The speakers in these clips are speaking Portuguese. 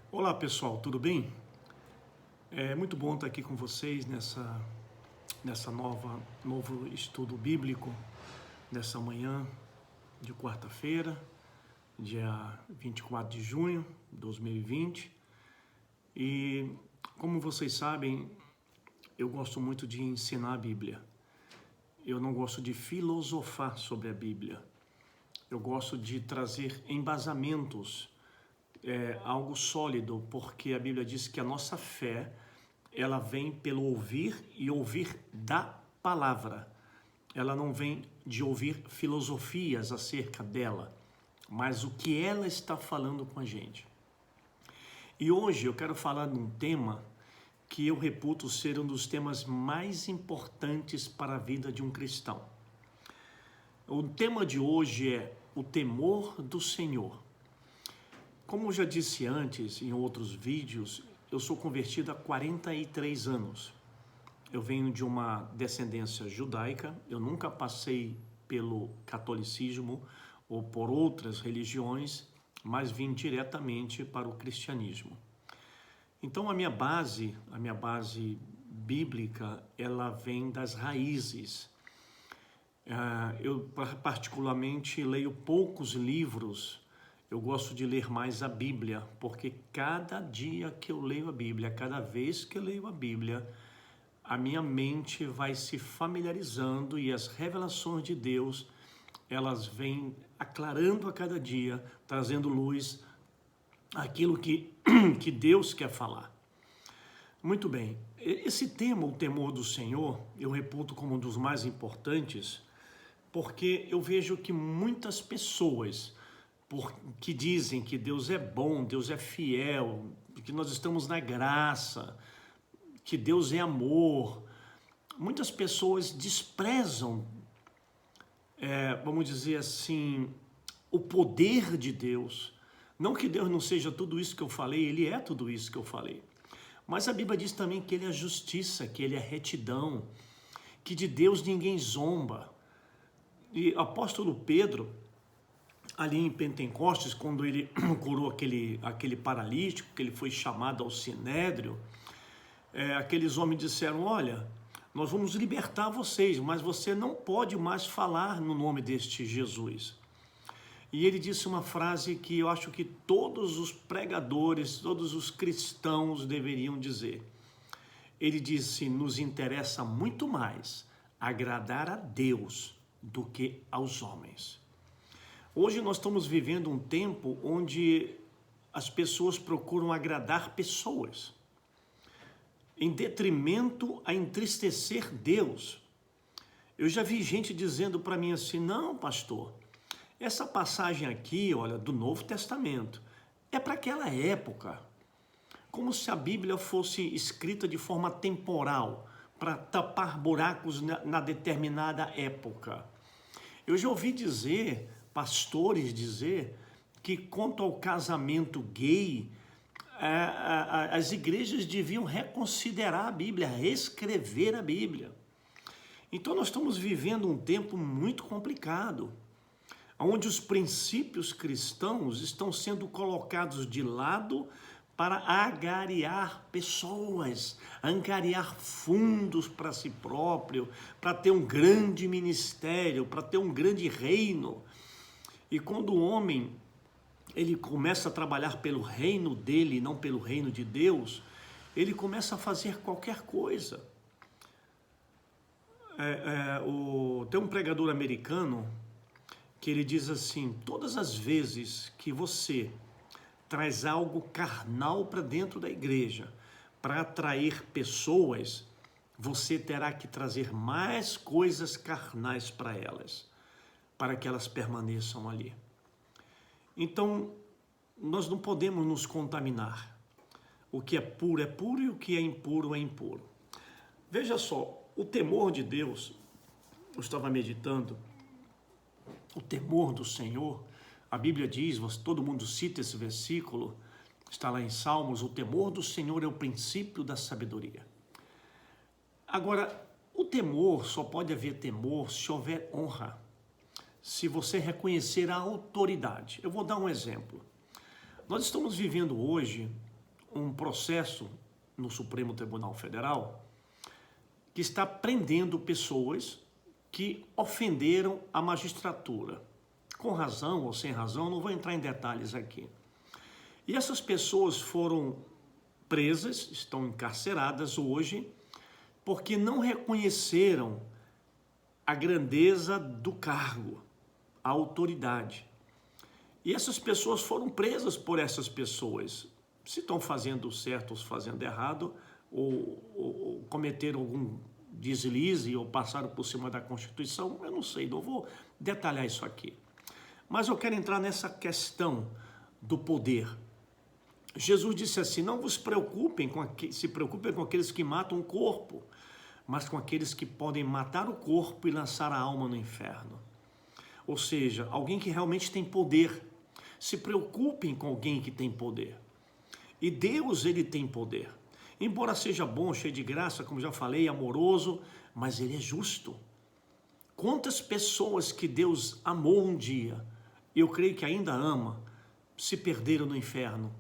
Olá pessoal, tudo bem? É muito bom estar aqui com vocês nessa novo estudo bíblico, nessa manhã de quarta-feira, dia 24 de junho de 2020. E como vocês sabem, eu gosto muito de ensinar a Bíblia. Eu não gosto de filosofar sobre a Bíblia. Eu gosto de trazer embasamentos, algo sólido, porque a Bíblia diz que a nossa fé ela vem pelo ouvir e ouvir da palavra. Ela não vem de ouvir filosofias acerca dela, mas o que ela está falando com a gente. E hoje eu quero falar de um tema que eu reputo ser um dos temas mais importantes para a vida de um cristão. O tema de hoje é o temor do Senhor. Como eu já disse antes em outros vídeos, eu sou convertido há 43 anos. Eu venho de uma descendência judaica, eu nunca passei pelo catolicismo ou por outras religiões, mas vim diretamente para o cristianismo. Então a minha base bíblica, ela vem das raízes. Eu particularmente leio poucos livros. Eu gosto de ler mais a Bíblia, porque cada dia que eu leio a Bíblia, cada vez que eu leio a Bíblia, a minha mente vai se familiarizando e as revelações de Deus, elas vêm aclarando a cada dia, trazendo luz àquilo que Deus quer falar. Muito bem, esse tema, o temor do Senhor, eu reputo como um dos mais importantes, porque eu vejo que muitas pessoas que dizem que Deus é bom, Deus é fiel, que nós estamos na graça, que Deus é amor. Muitas pessoas desprezam, vamos dizer assim, o poder de Deus. Não que Deus não seja tudo isso que eu falei, Ele é tudo isso que eu falei. Mas a Bíblia diz também que Ele é justiça, que Ele é retidão, que de Deus ninguém zomba. E o apóstolo Pedro, ali em Pentecostes, quando ele curou aquele paralítico, que ele foi chamado ao sinédrio, aqueles homens disseram: olha, nós vamos libertar vocês, mas você não pode mais falar no nome deste Jesus. E ele disse uma frase que eu acho que todos os pregadores, todos os cristãos deveriam dizer. Ele disse: nos interessa muito mais agradar a Deus do que aos homens. Hoje nós estamos vivendo um tempo onde as pessoas procuram agradar pessoas, em detrimento a entristecer Deus. Eu já vi gente dizendo para mim assim: não, pastor, essa passagem aqui, olha, do Novo Testamento, é para aquela época, como se a Bíblia fosse escrita de forma temporal, para tapar buracos na determinada época. Eu já ouvi dizer, pastores dizer, que quanto ao casamento gay, as igrejas deviam reconsiderar a Bíblia, reescrever a Bíblia. Então nós estamos vivendo um tempo muito complicado, onde os princípios cristãos estão sendo colocados de lado para agariar pessoas, angariar fundos para si próprio, para ter um grande ministério, para ter um grande reino. E quando o homem ele começa a trabalhar pelo reino dele, não pelo reino de Deus, ele começa a fazer qualquer coisa. Tem um pregador americano que ele diz assim: todas as vezes que você traz algo carnal para dentro da igreja, para atrair pessoas, você terá que trazer mais coisas carnais para elas, para que elas permaneçam ali. Então, nós não podemos nos contaminar. O que é puro e o que é impuro é impuro. Veja só, o temor de Deus, eu estava meditando, o temor do Senhor, a Bíblia diz, todo mundo cita esse versículo, está lá em Salmos: o temor do Senhor é o princípio da sabedoria. Agora, o temor, só pode haver temor se houver honra, se você reconhecer a autoridade. Eu vou dar um exemplo. Nós estamos vivendo hoje um processo no Supremo Tribunal Federal que está prendendo pessoas que ofenderam a magistratura. Com razão ou sem razão, não vou entrar em detalhes aqui. E essas pessoas foram presas, estão encarceradas hoje, porque não reconheceram a grandeza do cargo, a autoridade. E essas pessoas foram presas por essas pessoas. Se estão fazendo certo ou fazendo errado, ou cometeram algum deslize ou passaram por cima da Constituição, eu não sei, não vou detalhar isso aqui. Mas eu quero entrar nessa questão do poder. Jesus disse assim, não vos preocupem se preocupem com aqueles que matam o corpo, mas com aqueles que podem matar o corpo e lançar a alma no inferno. Ou seja, alguém que realmente tem poder. Se preocupem com alguém que tem poder. E Deus, ele tem poder. Embora seja bom, cheio de graça, como já falei, amoroso, mas ele é justo. Quantas pessoas que Deus amou um dia, eu creio que ainda ama, se perderam no inferno?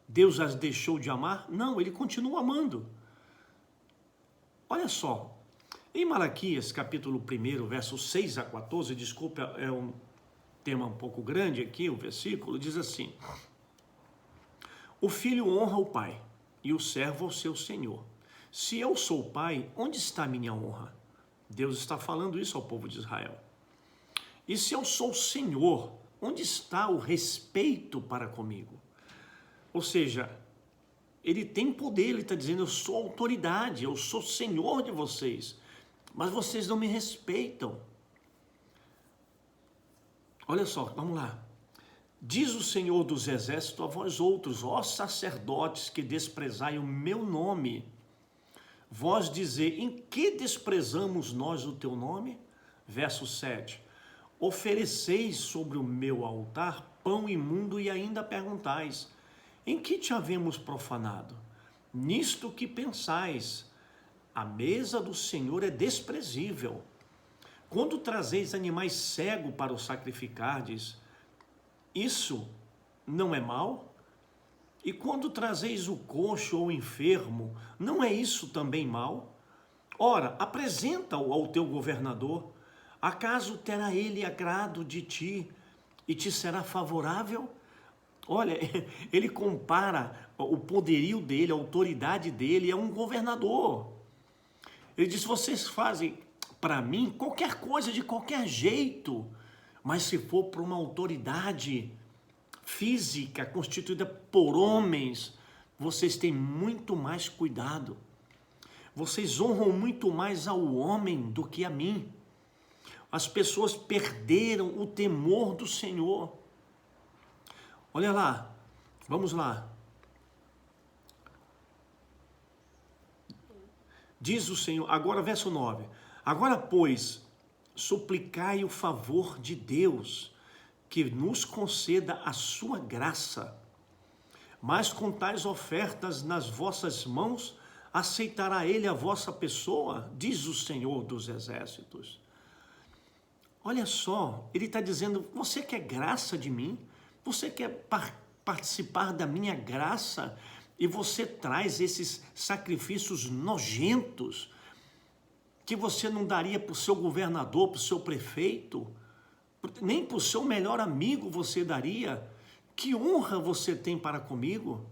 Deus as deixou de amar? Não, ele continua amando. Olha só, em Malaquias, capítulo 1, versos 6 a 14, desculpa, é um tema um pouco grande aqui, o versículo, diz assim, o filho honra o pai, e o servo ao seu senhor. Se eu sou o pai, onde está a minha honra? Deus está falando isso ao povo de Israel. E se eu sou o senhor, onde está o respeito para comigo? Ou seja, ele tem poder, ele está dizendo, eu sou autoridade, eu sou senhor de vocês, mas vocês não me respeitam. Olha só, vamos lá. Diz o Senhor dos Exércitos a vós outros, ó sacerdotes que desprezai o meu nome, vós dizer, em que desprezamos nós o teu nome? Verso 7, ofereceis sobre o meu altar pão imundo e ainda perguntais, em que te havemos profanado? Nisto que pensais, a mesa do Senhor é desprezível. Quando trazeis animais cegos para o sacrificardes, isso não é mal? E quando trazeis o coxo ou o enfermo, não é isso também mal? Ora, apresenta-o ao teu governador, acaso terá ele agrado de ti e te será favorável? Olha, ele compara o poderio dele, a autoridade dele a um governador. Ele diz, vocês fazem para mim qualquer coisa de qualquer jeito, mas se for para uma autoridade física constituída por homens, vocês têm muito mais cuidado. Vocês honram muito mais ao homem do que a mim. As pessoas perderam o temor do Senhor. Olha lá, vamos lá. Diz o Senhor, agora verso 9. Agora, pois, suplicai o favor de Deus, que nos conceda a sua graça. Mas com tais ofertas nas vossas mãos, aceitará ele a vossa pessoa, diz o Senhor dos Exércitos. Olha só, ele está dizendo, você quer graça de mim? Você quer participar da minha graça? E você traz esses sacrifícios nojentos que você não daria para o seu governador, para o seu prefeito, nem para o seu melhor amigo você daria. Que honra você tem para comigo?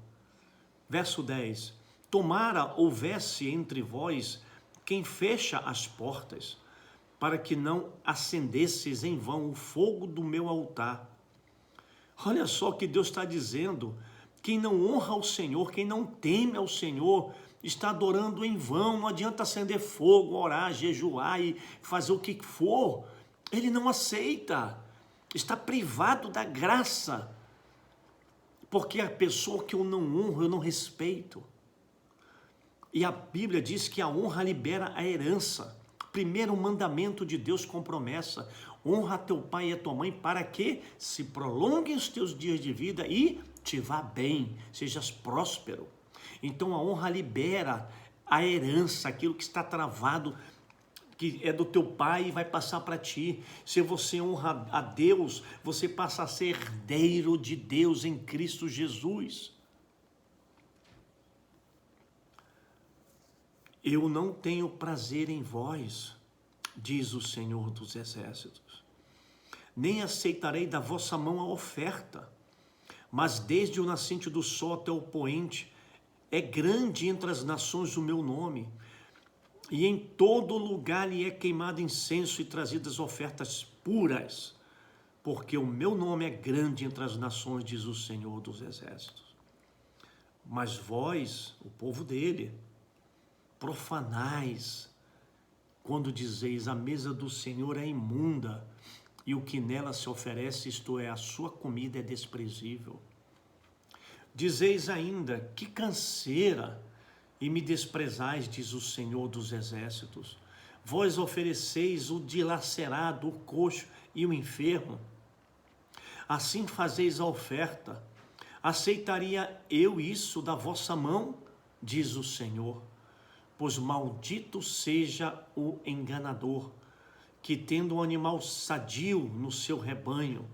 Verso 10. Tomara houvesse entre vós quem fecha as portas, para que não acendesseis em vão o fogo do meu altar. Olha só o que Deus está dizendo. Quem não honra ao Senhor, quem não teme ao Senhor, está adorando em vão. Não adianta acender fogo, orar, jejuar e fazer o que for. Ele não aceita. Está privado da graça. Porque a pessoa que eu não honro, eu não respeito. E a Bíblia diz que a honra libera a herança. Primeiro mandamento de Deus com promessa. Honra teu pai e a tua mãe para que se prolonguem os teus dias de vida e te vá bem, sejas próspero. Então a honra libera a herança, aquilo que está travado, que é do teu pai e vai passar para ti. Se você honra a Deus, você passa a ser herdeiro de Deus em Cristo Jesus. Eu não tenho prazer em vós, diz o Senhor dos Exércitos, nem aceitarei da vossa mão a oferta, mas desde o nascente do sol até o poente, é grande entre as nações o meu nome, e em todo lugar lhe é queimado incenso e trazidas ofertas puras, porque o meu nome é grande entre as nações, diz o Senhor dos Exércitos. Mas vós, o povo dele, profanais, quando dizeis a mesa do Senhor é imunda, e o que nela se oferece, isto é, a sua comida, é desprezível. Dizeis ainda, que canseira, e me desprezais, diz o Senhor dos Exércitos. Vós ofereceis o dilacerado, o coxo e o enfermo. Assim fazeis a oferta. Aceitaria eu isso da vossa mão? Diz o Senhor. Pois maldito seja o enganador, que tendo um animal sadio no seu rebanho,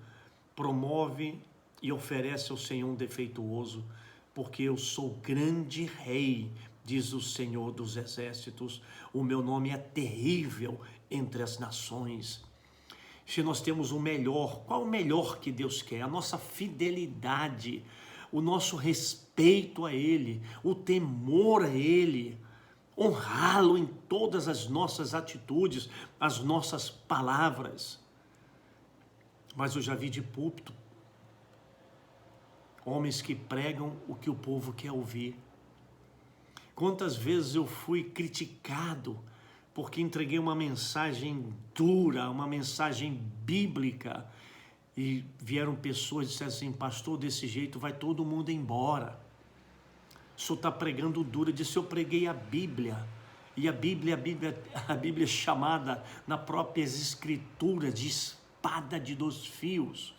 promove e oferece ao Senhor um defeituoso, porque eu sou grande rei, diz o Senhor dos Exércitos, o meu nome é terrível entre as nações. Se nós temos o melhor, qual o melhor que Deus quer? A nossa fidelidade, o nosso respeito a Ele, o temor a Ele, honrá-lo em todas as nossas atitudes, as nossas palavras. Mas eu já vi de púlpito homens que pregam o que o povo quer ouvir. Quantas vezes eu fui criticado porque entreguei uma mensagem dura, uma mensagem bíblica, e vieram pessoas e disseram assim: pastor, desse jeito vai todo mundo embora. O senhor está pregando duro. Eu disse: eu preguei a Bíblia, e a Bíblia é chamada na própria Escritura de espada de 2 fios,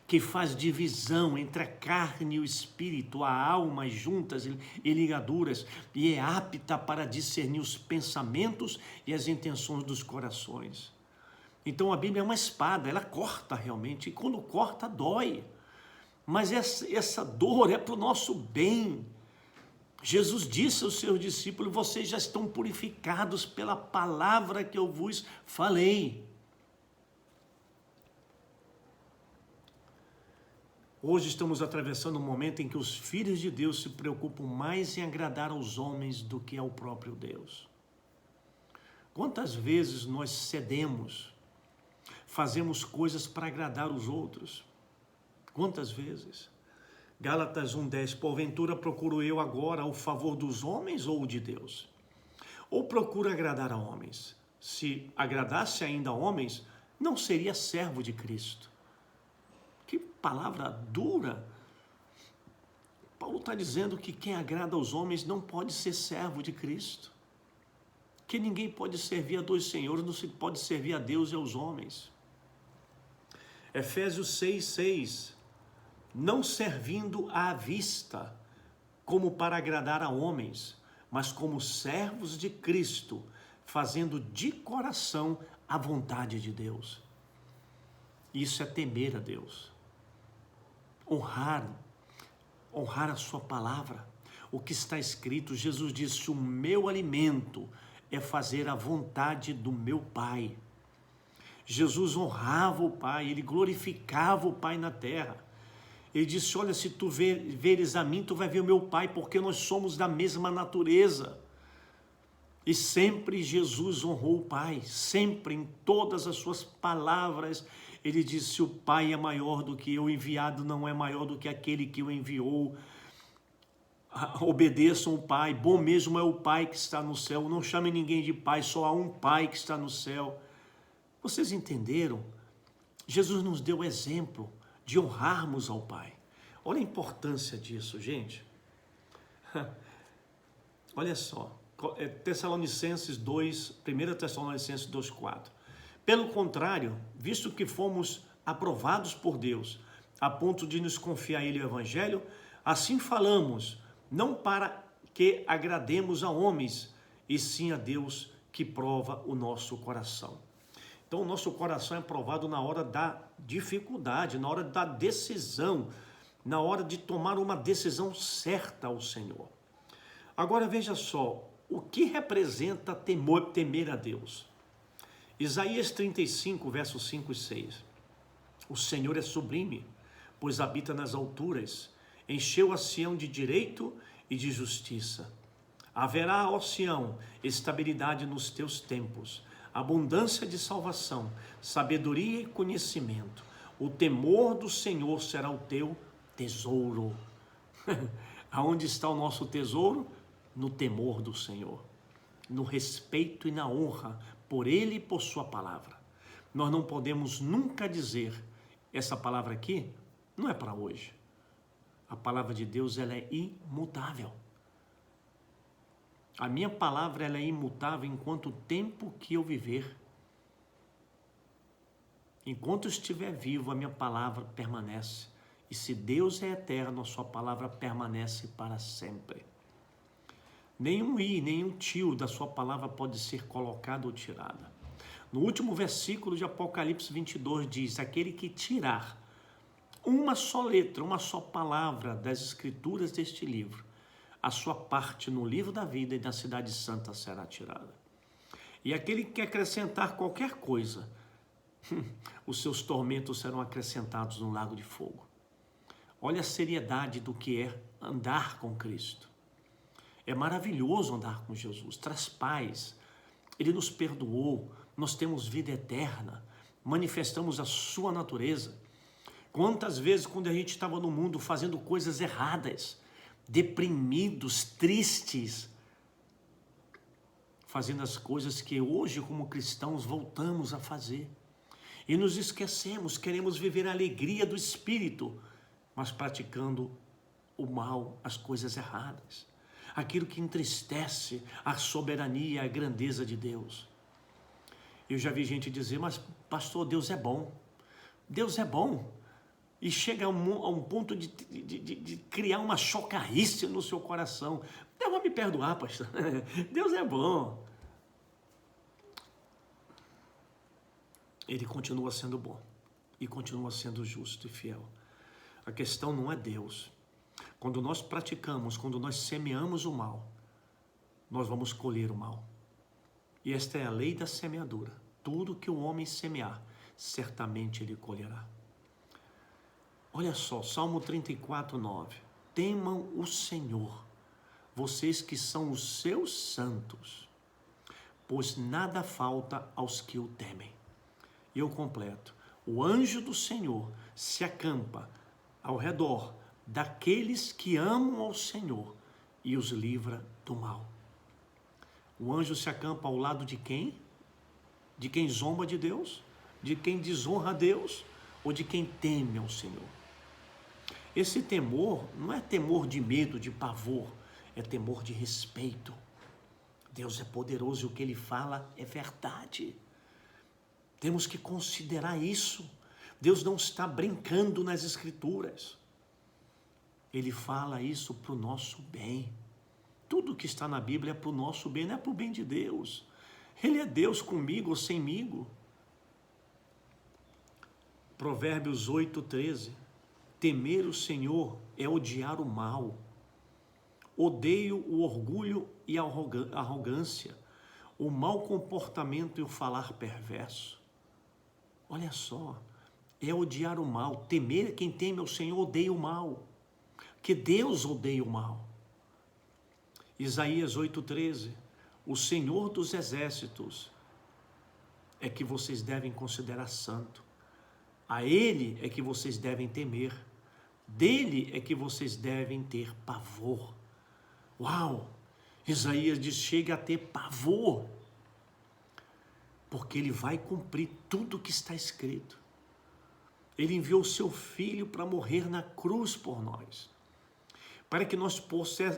que faz divisão entre a carne e o espírito, a alma, juntas e ligaduras, e é apta para discernir os pensamentos e as intenções dos corações. Então a Bíblia é uma espada, ela corta realmente, e quando corta dói, mas essa dor é para o nosso bem. Jesus disse aos seus discípulos: vocês já estão purificados pela palavra que eu vos falei. Hoje estamos atravessando um momento em que os filhos de Deus se preocupam mais em agradar aos homens do que ao próprio Deus. Quantas vezes nós cedemos, fazemos coisas para agradar os outros? Quantas vezes? Gálatas 1:10, porventura procuro eu agora o favor dos homens ou o de Deus? Ou procuro agradar a homens? Se agradasse ainda a homens, não seria servo de Cristo. Que palavra dura! Paulo está dizendo que quem agrada aos homens não pode ser servo de Cristo. Que ninguém pode servir a 2 senhores, não se pode servir a Deus e aos homens. Efésios 6:6, não servindo à vista, como para agradar a homens, mas como servos de Cristo, fazendo de coração a vontade de Deus. Isso é temer a Deus. Honrar a sua palavra, o que está escrito. Jesus disse: o meu alimento é fazer a vontade do meu Pai. Jesus honrava o Pai, ele glorificava o Pai na terra. Ele disse: olha, se tu veres a mim, tu vai ver o meu Pai, porque nós somos da mesma natureza. E sempre Jesus honrou o Pai, sempre, em todas as suas palavras, ele disse: o Pai é maior do que eu, o enviado não é maior do que aquele que o enviou. Obedeçam o Pai, bom mesmo é o Pai que está no céu, não chame ninguém de Pai, só há um Pai que está no céu. Vocês entenderam? Jesus nos deu exemplo de honrarmos ao Pai. Olha a importância disso, gente. Olha só, Tessalonicenses 2, 1 Tessalonicenses 2:4. Pelo contrário, visto que fomos aprovados por Deus, a ponto de nos confiar a Ele o Evangelho, assim falamos, não para que agrademos a homens, e sim a Deus que prova o nosso coração. Então o nosso coração é provado na hora da dificuldade, na hora da decisão, na hora de tomar uma decisão certa ao Senhor. Agora veja só, O que representa temer a Deus? Isaías 35, versos 5 e 6. O Senhor é sublime, pois habita nas alturas, encheu a Sião de direito e de justiça. Haverá, ó Sião, estabilidade nos teus tempos, abundância de salvação, sabedoria e conhecimento. O temor do Senhor será o teu tesouro. Aonde está o nosso tesouro? No temor do Senhor, no respeito e na honra por Ele e por sua palavra. Nós não podemos nunca dizer, essa palavra aqui não é para hoje. A palavra de Deus, ela é imutável. A minha palavra, ela é imutável enquanto o tempo que eu viver. Enquanto eu estiver vivo, a minha palavra permanece. E se Deus é eterno, a sua palavra permanece para sempre. Nenhum i, nenhum tio da sua palavra pode ser colocado ou tirada. No último versículo de Apocalipse 22 diz: aquele que tirar uma só letra, uma só palavra das escrituras deste livro, a sua parte no livro da vida e na cidade santa será tirada. E aquele que acrescentar qualquer coisa, os seus tormentos serão acrescentados no lago de fogo. Olha a seriedade do que é andar com Cristo. É maravilhoso andar com Jesus, traz paz, Ele nos perdoou, nós temos vida eterna, manifestamos a sua natureza. Quantas vezes quando a gente estava no mundo fazendo coisas erradas, deprimidos, tristes, fazendo as coisas que hoje como cristãos voltamos a fazer. E nos esquecemos, queremos viver a alegria do Espírito, mas praticando o mal, as coisas erradas. Aquilo que entristece a soberania, a grandeza de Deus. Eu já vi gente dizer, mas pastor, Deus é bom. Deus é bom. E chega a um ponto de criar uma chocarrice no seu coração. Deus vai me perdoar, pastor. Deus é bom. Ele continua sendo bom. E continua sendo justo e fiel. A questão não é Deus. Quando nós praticamos, quando nós semeamos o mal, nós vamos colher o mal. E esta é a lei da semeadura. Tudo que o homem semear, certamente ele colherá. Olha só, Salmo 34, 9. Temam o Senhor, vocês que são os seus santos, pois nada falta aos que o temem. E eu completo. O anjo do Senhor se acampa ao redor daqueles que amam ao Senhor e os livra do mal. O anjo se acampa ao lado de quem? De quem zomba de Deus? De quem desonra a Deus? Ou de quem teme ao Senhor? Esse temor não é temor de medo, de pavor, é temor de respeito. Deus é poderoso e o que Ele fala é verdade. Temos que considerar isso. Deus não está brincando nas Escrituras. Ele fala isso para o nosso bem. Tudo que está na Bíblia é para o nosso bem, não é para o bem de Deus. Ele é Deus comigo ou semigo. Provérbios 8, 13. Temer o Senhor é odiar o mal. Odeio o orgulho e a arrogância, o mau comportamento e o falar perverso. Olha só, é odiar o mal. Temer, quem teme ao Senhor odeia o mal. Que Deus odeia o mal. Isaías 8,13. O Senhor dos exércitos é que vocês devem considerar santo. A Ele é que vocês devem temer. Dele é que vocês devem ter pavor. Uau! Isaías diz, chega a ter pavor. Porque Ele vai cumprir tudo o que está escrito. Ele enviou o seu Filho para morrer na cruz por nós. Para que nós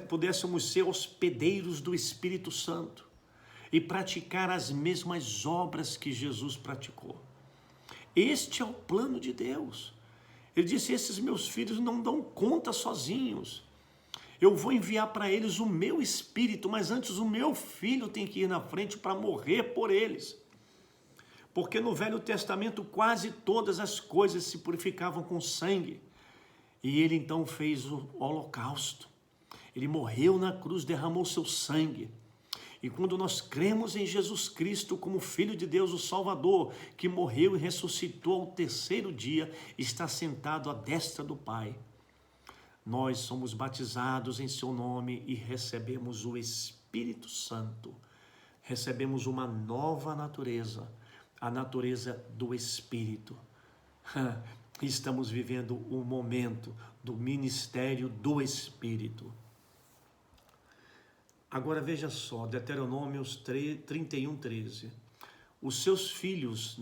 pudéssemos ser hospedeiros do Espírito Santo e praticar as mesmas obras que Jesus praticou. Este é o plano de Deus. Ele disse, esses meus filhos não dão conta sozinhos. Eu vou enviar para eles o meu Espírito, mas antes o meu Filho tem que ir na frente para morrer por eles. Porque no Velho Testamento quase todas as coisas se purificavam com sangue. E ele então fez o holocausto. Ele morreu na cruz, derramou seu sangue. E quando nós cremos em Jesus Cristo como Filho de Deus, o Salvador, que morreu e ressuscitou ao terceiro dia, está sentado à destra do Pai, nós somos batizados em seu nome e recebemos o Espírito Santo. Recebemos uma nova natureza, a natureza do Espírito. Estamos vivendo um momento do ministério do Espírito. Agora veja só, Deuteronômios 31:13. Os seus filhos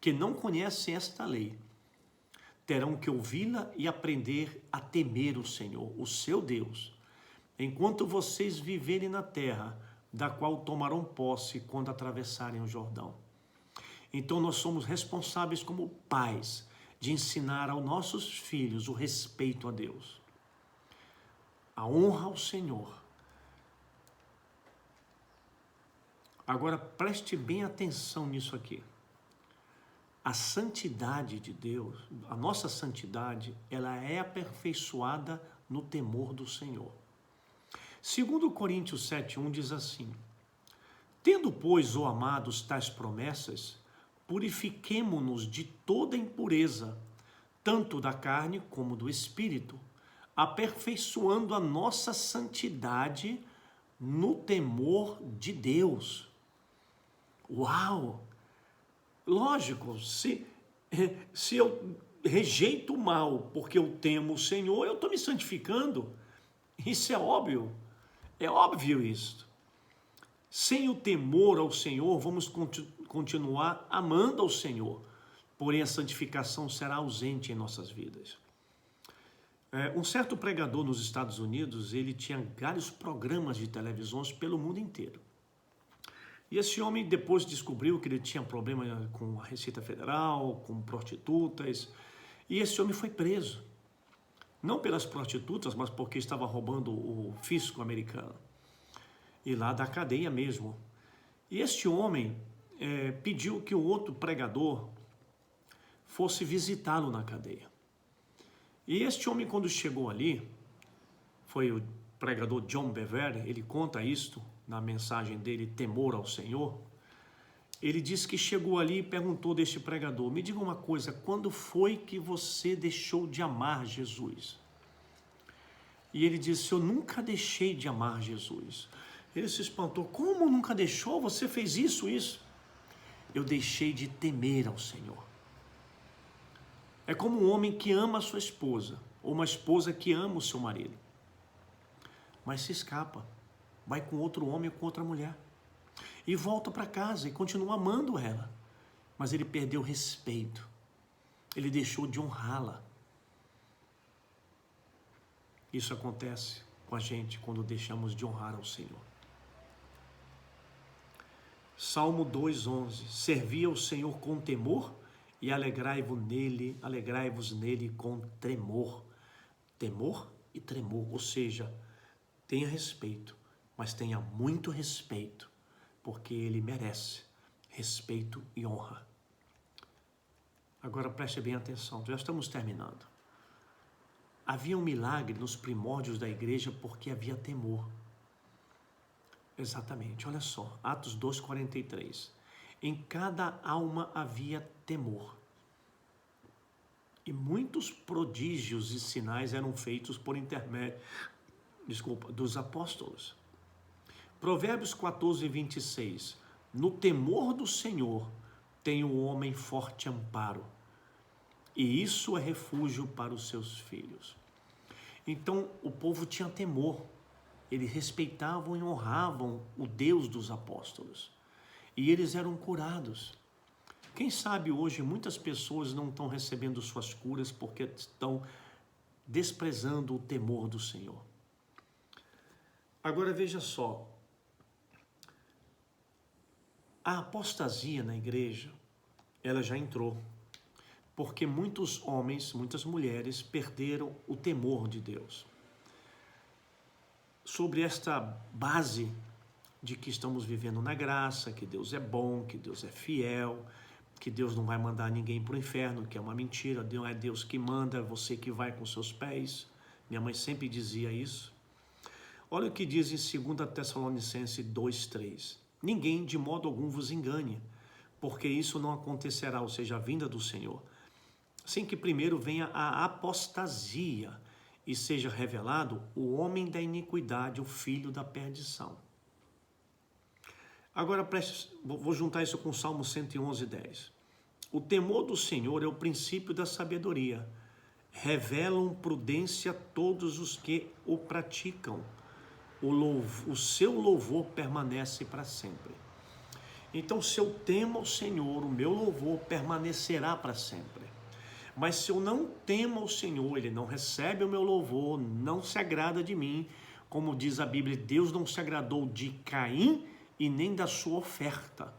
que não conhecem esta lei, terão que ouvi-la e aprender a temer o Senhor, o seu Deus, enquanto vocês viverem na terra, da qual tomarão posse quando atravessarem o Jordão. Então nós somos responsáveis como pais de ensinar aos nossos filhos o respeito a Deus, a honra ao Senhor. Agora preste bem atenção nisso aqui. A santidade de Deus, a nossa santidade, ela é aperfeiçoada no temor do Senhor. 2 Coríntios 7:1 diz assim: tendo, pois, ó amados, tais promessas, purifiquemo-nos de toda impureza, tanto da carne como do espírito, aperfeiçoando a nossa santidade no temor de Deus. Uau! Lógico, se eu rejeito o mal porque eu temo o Senhor, eu estou me santificando. Isso é óbvio isso. Sem o temor ao Senhor, vamos continuar amando ao Senhor, porém a santificação será ausente em nossas vidas. Um certo pregador nos Estados Unidos, ele tinha vários programas de televisões pelo mundo inteiro. E esse homem depois descobriu que ele tinha problema com a Receita Federal, com prostitutas, e esse homem foi preso. Não pelas prostitutas, mas porque estava roubando o fisco americano. E lá da cadeia mesmo. E este homem pediu que o outro pregador fosse visitá-lo na cadeia. E este homem, quando chegou ali, foi o pregador John Bevere, ele conta isto na mensagem dele, Temor ao Senhor. Ele disse que chegou ali e perguntou deste pregador: me diga uma coisa, quando foi que você deixou de amar Jesus? E ele disse: eu nunca deixei de amar Jesus. Ele se espantou: como nunca deixou? Você fez isso? Eu deixei de temer ao Senhor. É como um homem que ama a sua esposa, ou uma esposa que ama o seu marido, mas se escapa, vai com outro homem ou com outra mulher, e volta para casa e continua amando ela, mas ele perdeu o respeito, ele deixou de honrá-la. Isso acontece com a gente quando deixamos de honrar ao Senhor. Salmo 2:11, servi ao Senhor com temor e alegrai-vos nele com tremor. Temor e tremor, ou seja, tenha respeito, mas tenha muito respeito, porque ele merece respeito e honra. Agora preste bem atenção, já estamos terminando. Havia um milagre nos primórdios da igreja porque havia temor. Exatamente, olha só, Atos 2:43. Em cada alma havia temor. E muitos prodígios e sinais eram feitos por intermédio, dos apóstolos. Provérbios 14:26. No temor do Senhor tem o homem forte amparo, e isso é refúgio para os seus filhos. Então o povo tinha temor, eles respeitavam e honravam o Deus dos apóstolos, e eles eram curados. Quem sabe hoje muitas pessoas não estão recebendo suas curas porque estão desprezando o temor do Senhor. Agora veja só, a apostasia na igreja, ela já entrou, porque muitos homens, muitas mulheres perderam o temor de Deus. Sobre esta base de que estamos vivendo na graça, que Deus é bom, que Deus é fiel, que Deus não vai mandar ninguém para o inferno, que é uma mentira, Deus é Deus que manda, é você que vai com seus pés. Minha mãe sempre dizia isso. Olha o que diz em 2 Tessalonicenses 2:3. Ninguém de modo algum vos engane, porque isso não acontecerá, ou seja, a vinda do Senhor, sem que primeiro venha a apostasia e seja revelado o homem da iniquidade, o filho da perdição. Agora, vou juntar isso com o Salmo 111:10. O temor do Senhor é o princípio da sabedoria. Revelam prudência todos os que o praticam. O seu louvor permanece para sempre. Então, se eu temo ao Senhor, o meu louvor permanecerá para sempre. Mas se eu não temo ao Senhor, Ele não recebe o meu louvor, não se agrada de mim. Como diz a Bíblia, Deus não se agradou de Caim e nem da sua oferta.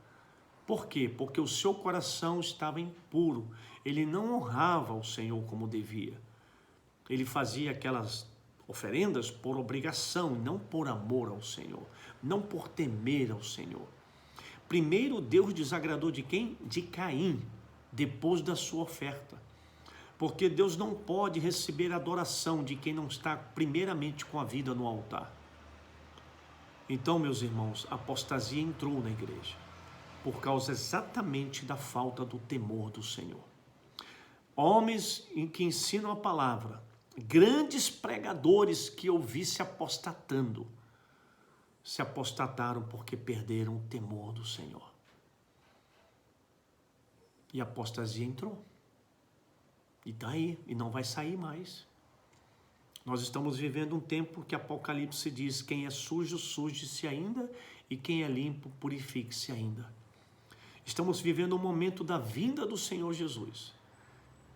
Por quê? Porque o seu coração estava impuro. Ele não honrava o Senhor como devia. Ele fazia aquelas oferendas por obrigação, não por amor ao Senhor, não por temer ao Senhor. Primeiro Deus desagradou de quem? De Caim, depois da sua oferta. Porque Deus não pode receber adoração de quem não está primeiramente com a vida no altar. Então, meus irmãos, a apostasia entrou na igreja, por causa exatamente da falta do temor do Senhor. Homens que ensinam a palavra, grandes pregadores que eu vi se apostataram porque perderam o temor do Senhor. E a apostasia entrou. E está aí, e não vai sair mais. Nós estamos vivendo um tempo que Apocalipse diz: quem é sujo, suje-se ainda, e quem é limpo, purifique-se ainda. Estamos vivendo um momento da vinda do Senhor Jesus.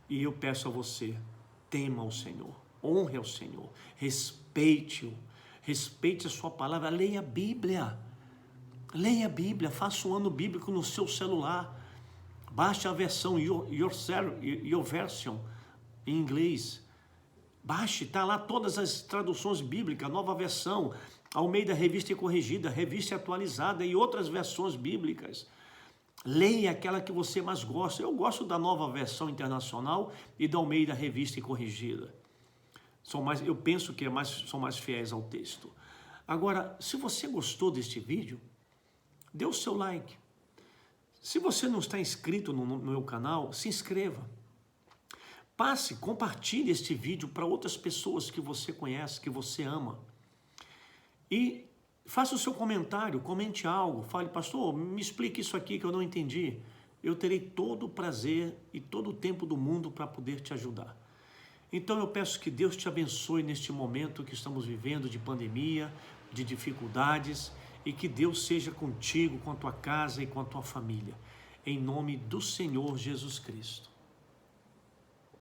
E eu peço a você, tema ao Senhor, honre ao Senhor, respeite-o, respeite a sua palavra, leia a Bíblia, faça um ano bíblico no seu celular, baixe a versão Your Version em inglês, baixe, está lá todas as traduções bíblicas, nova versão, Almeida Revista e Corrigida, Revista Atualizada e outras versões bíblicas. Leia aquela que você mais gosta. Eu gosto da Nova Versão Internacional e da Almeida Revista e Corrigida. Eu penso que são mais fiéis ao texto. Agora, se você gostou deste vídeo, dê o seu like. Se você não está inscrito no meu canal, se inscreva. Compartilhe este vídeo para outras pessoas que você conhece, que você ama. E faça o seu comentário, comente algo, fale: pastor, me explique isso aqui que eu não entendi. Eu terei todo o prazer e todo o tempo do mundo para poder te ajudar. Então eu peço que Deus te abençoe neste momento que estamos vivendo de pandemia, de dificuldades, e que Deus seja contigo, com a tua casa e com a tua família. Em nome do Senhor Jesus Cristo.